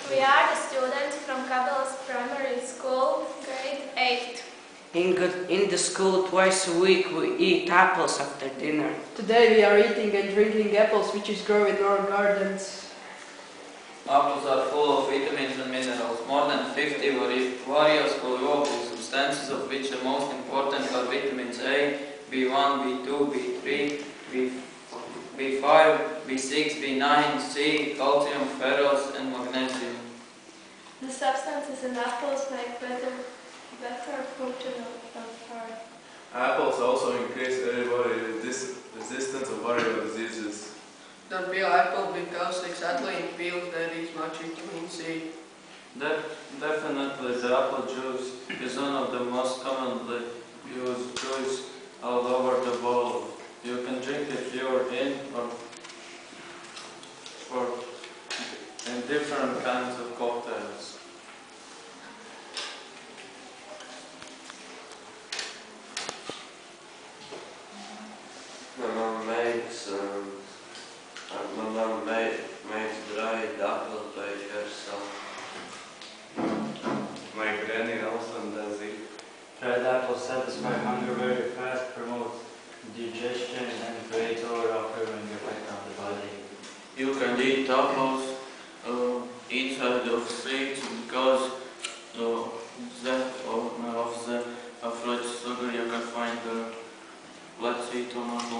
We are the students from Kabelas Primary School, grade 8. In the school twice a week we eat apples after dinner. Today we are eating and drinking apples which is grown in our gardens. Apples are full of vitamins and minerals. More than 50 various valuable substances, of which the most important are vitamins A, B1, B2, B3, B5, B6, B9, C, calcium, ferrous and magnesium. The substances in apples make better function of heart. Apples also increase everybody's resistance of various diseases. Don't peel apple because exactly in peels there is much vitamin C. Definitely the apple juice is one of the most commonly used juice all over the world. You can drink it pure in or in different kinds of cocktails. My mom makes dried apple pie so. My granny also does it. Dried apples satisfy hunger very fast, promote digestion, and create overall-covering effect on the body. You can eat apples inside of seeds because of the fruit sugar you can find the black seed tomato.